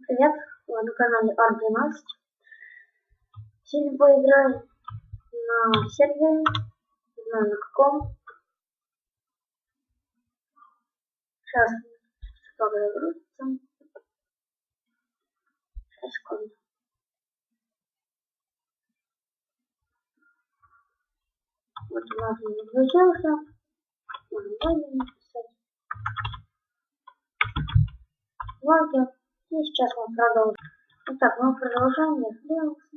Привет, вы на канале R12. Сегодня поиграем на сервере, не знаю на каком. Сейчас что-то загрузится. Сейчас, секунду. Вот у нас он загрузился. Можно написать. Лайки. И сейчас мы продолжим. Итак, мы продолжаем. Я сделался.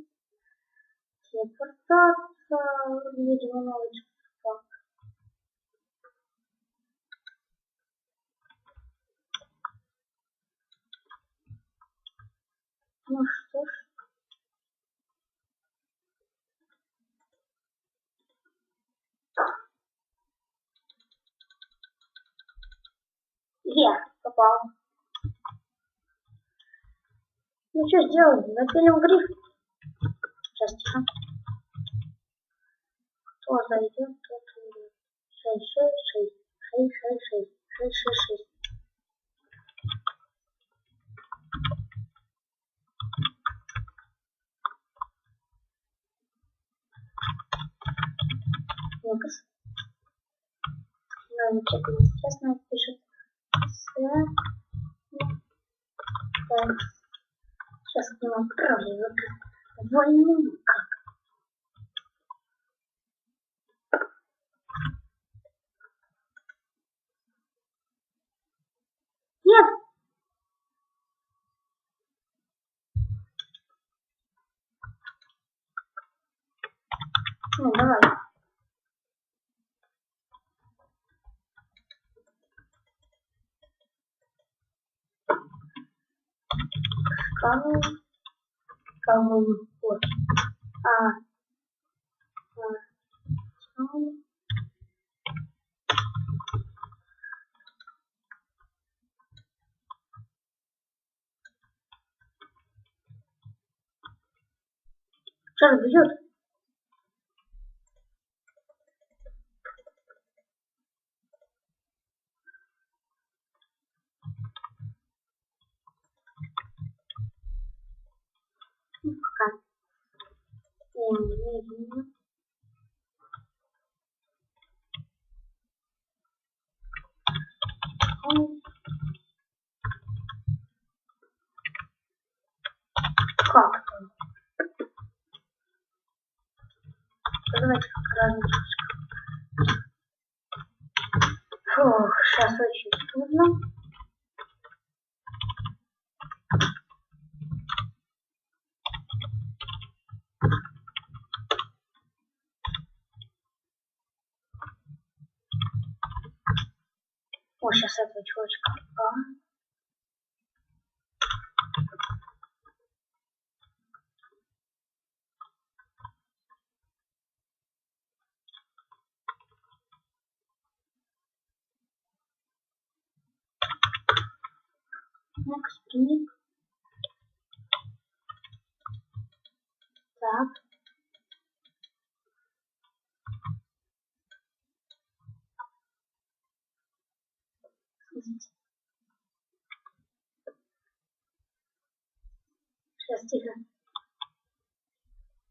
Телепортация. Видимо, новый чувак. Ну что ж. Попал. Ну что сделаем? Запилим гриф. Сейчас тихо. Кто зайдет, тот умрет. 666. 666. 666. Ну-ка. Замечательно. Сейчас нам пишет сейчас к нему отправлю вольную как. Нет! Ну, давай. Кого? Вот. Что бьет? Пока. Как? Давайте разочек. Фух, сейчас очень трудно. О, сейчас этого чувачка. Ну-ка, сприми. Так. Сейчас тихо.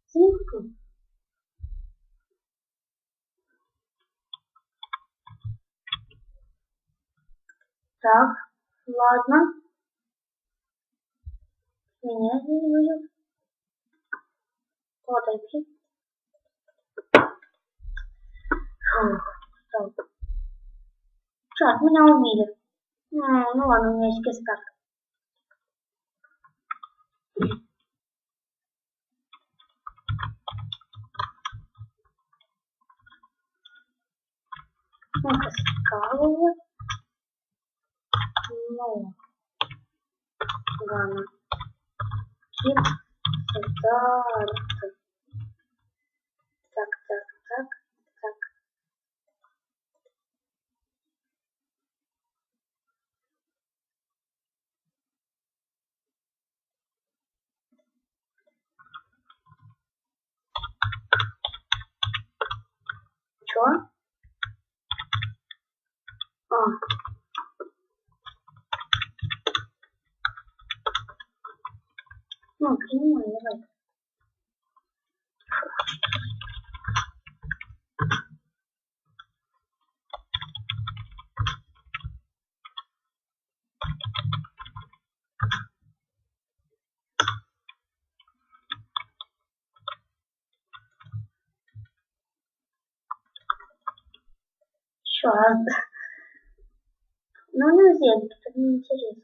Тихо. Так, ладно. Меня здесь будет. Вот эти. Фух, черт, меня убили. Ну ладно, у меня есть кескарт. Ну-ка, скалывать. Ну, ладно. Кит, кескарт. Так. Чё? Ну, принимай, давай. Еще раз. Ну, нельзя, это неинтересно.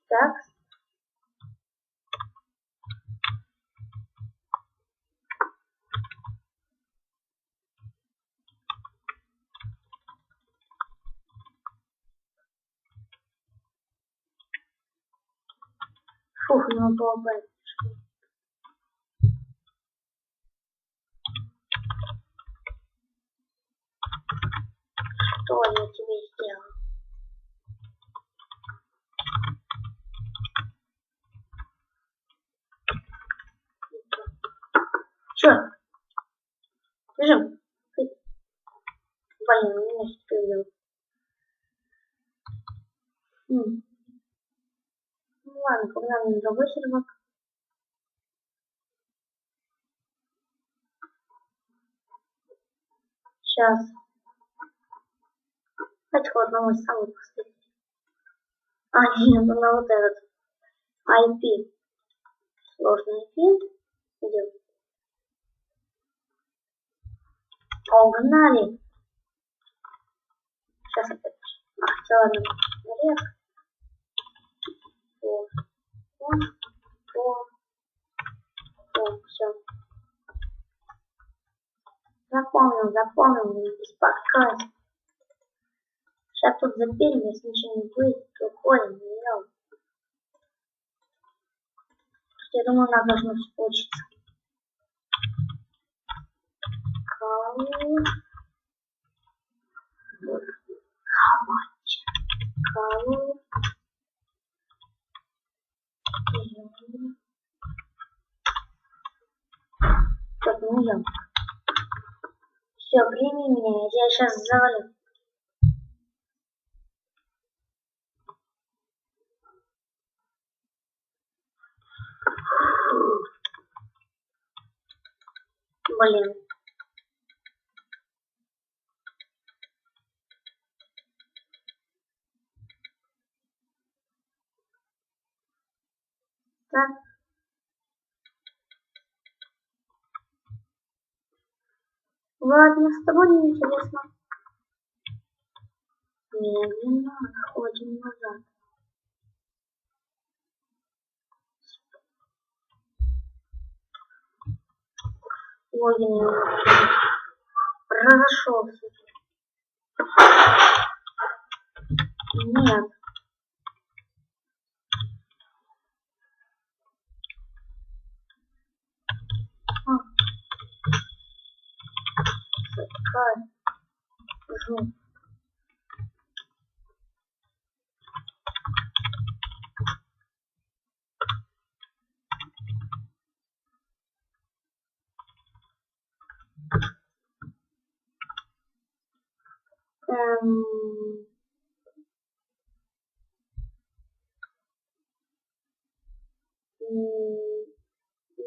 Так. Фух, ну было. Что я тебе сделал? Чё? Бежим. Блин, у меня что делать? Ну ладно, погнали на другой сервак. Сейчас. Давайте к одному из самых последних. А, нет, на вот этот. IP. Сложный IP. Идем. Погнали. Сейчас опять. Ладно. Наверх. Все. Запомнил, не беспокойся. Сейчас тут запилим, если ничего не будет, то уходим, идем. Я думаю, у нас должно все получиться. Так, ну идем. Все, прими меня, я сейчас завалю. Блин. Так. Ладно, с тобой неинтересно. Медленно отходим назад. Логин разошелся. Нет. Жу.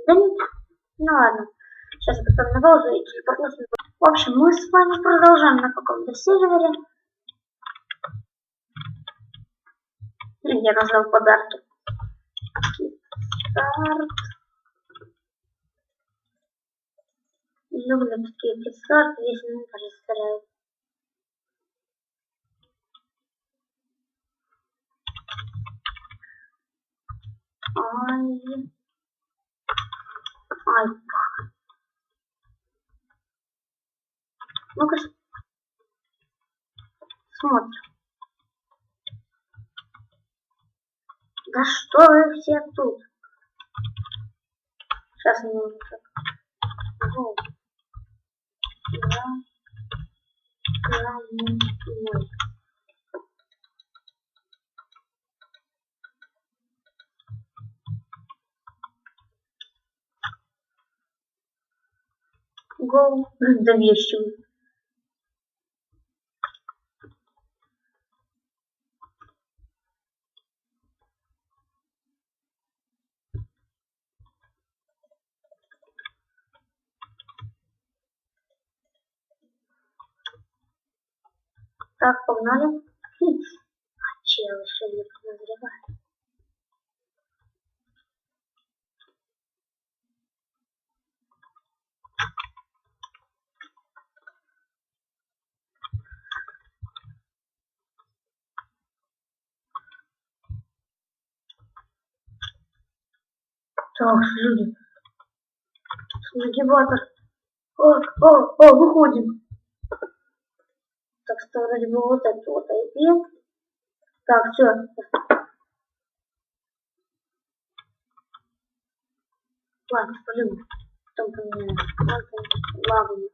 Да нет. Ну ладно. Сейчас я поставлю на паузу и телепортнусь. В общем, мы с вами продолжаем на каком-то сервере. Я нажал подарки. Старт. Люблю такие кикстарты, если не представляют. Ай. Ну-ка, смотрим. Да что вы все тут? Сейчас не могу так. голову. Доверчивый. Так, погнали. Чел еще не подозревает. Так, люди. Нагибатор. О, выходим. Так что вроде бы вот это вот IP. Так, все. Ладно, спалим. Потом поменяем. Лаву.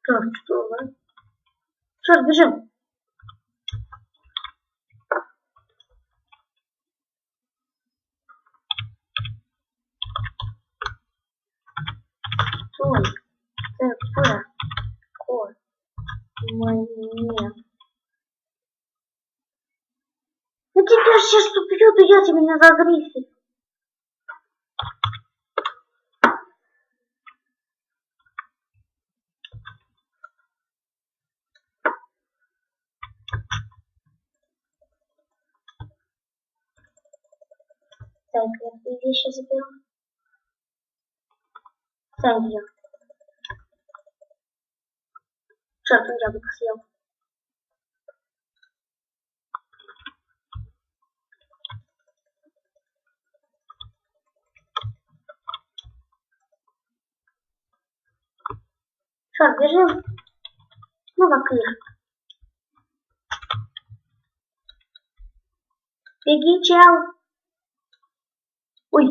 Так, что, да? Черт, бежим. Стой. Мне. Ну тебя сейчас убьют, и я тебя не загрифю. Так, я вещи заберу. Thank you. Черт, он яблоко съел. Черт, бежим. Ну, как их. Беги, чел. Ой.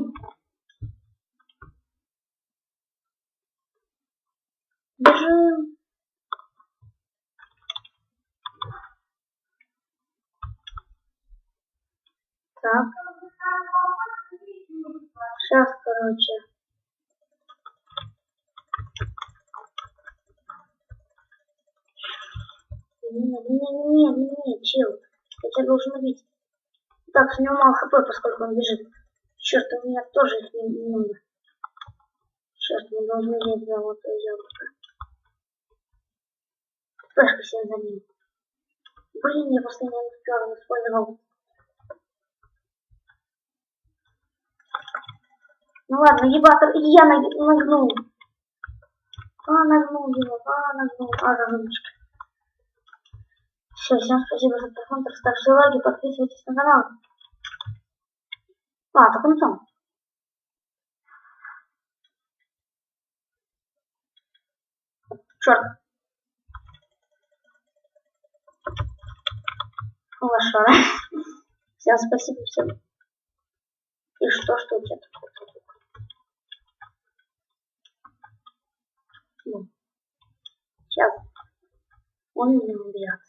Бежим. Так. Сейчас, короче. Не, чел. Я тебя должен убить. Так, у него мало хп, поскольку он бежит. Черт, у меня тоже их немного. Черт, мы должны взять золотое яблоко. Флешка всем за ним. Блин, я последний не использовал. Ну ладно, ебатор, я нагнул. Нагнул его, за ручки. Все, всем спасибо за просмотр, ставьте лайки, подписывайтесь на канал. Так он там. Черт. Лошара. Всем спасибо, всем. И что у тебя такое? Ну, сейчас он меня убьет.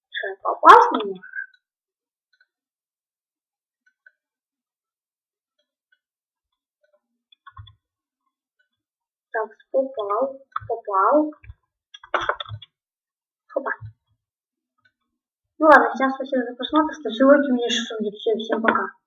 Что, попасть на него? Так, попал. Хопа. Ну ладно, всем спасибо за просмотр, ставьте лайки, мне 600, всем пока.